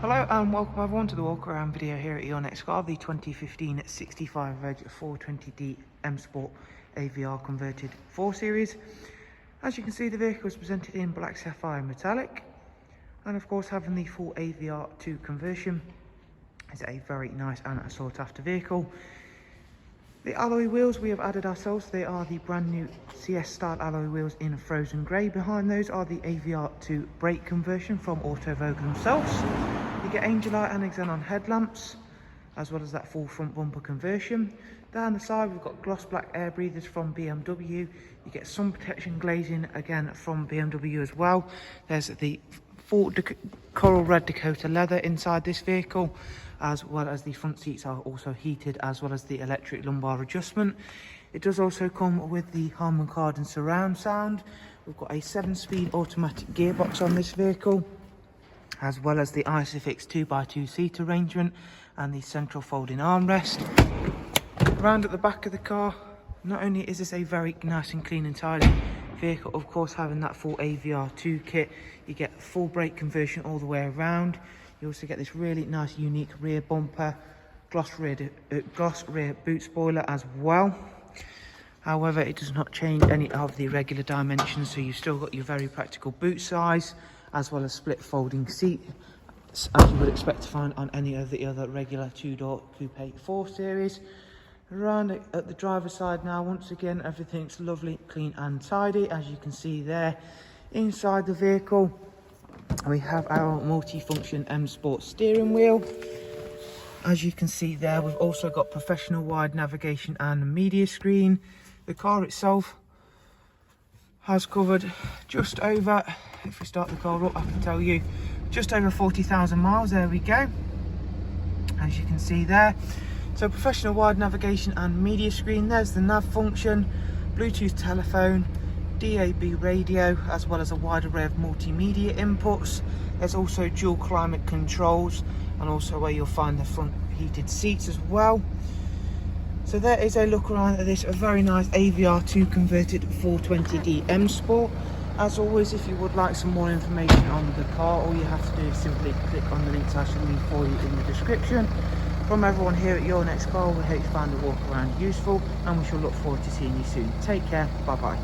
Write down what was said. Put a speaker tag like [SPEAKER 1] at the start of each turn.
[SPEAKER 1] Hello and welcome everyone to the walk around video here at YNC car, the 2015 65 Reg 420D M Sport AVR converted 4 Series. As you can see, the vehicle is presented in black sapphire metallic, and of course having the full AVR to conversion is a very nice and sought after vehicle. The alloy wheels we have added ourselves, they are the brand new CS style alloy wheels in frozen grey. Behind those are the AVR to brake conversion from Autovogue themselves. You get angel eye and xenon headlamps, as well as that full front bumper conversion. Down the side we've got gloss black air breathers from BMW. You get sun protection glazing again from BMW as well. There's the full coral red Dakota leather inside this vehicle, as well as the front seats are also heated, as well as the electric lumbar adjustment. It does also come with the Harman Kardon surround sound. We've got a 7-speed automatic gearbox on this vehicle, as well as the Isofix 2x2 seat arrangement and the central folding armrest. Around at the back of the car, not only is this a very nice and clean and tidy vehicle, of course having that full AVR2 kit, you get full brake conversion all the way around. You also get this really nice unique rear bumper, gloss rear boot spoiler as well. However, it does not change any of the regular dimensions, so you've still got your very practical boot size, as well as split folding seat, as you would expect to find on any of the other regular two-door coupe 4 Series. Around at the driver's side now, once again everything's lovely, clean and tidy. As you can see there, inside the vehicle we have our multi-function M Sport steering wheel. As you can see there, we've also got professional wide navigation and media screen. The car itself has covered just over, if we start the car up I can tell you, just over 40,000 miles. There we go, as you can see there. So professional wide navigation and media screen, there's the nav function, Bluetooth telephone, DAB radio, as well as a wide array of multimedia inputs. There's also dual climate controls, and also where you'll find the front heated seats as well. So there is a look around at this, a very nice AVR2 converted 420D M Sport. As always, if you would like some more information on the car, all you have to do is simply click on the links I shall leave for you in the description. From everyone here at YNC car, we hope you found the walk around useful, and we shall look forward to seeing you soon. Take care, bye bye.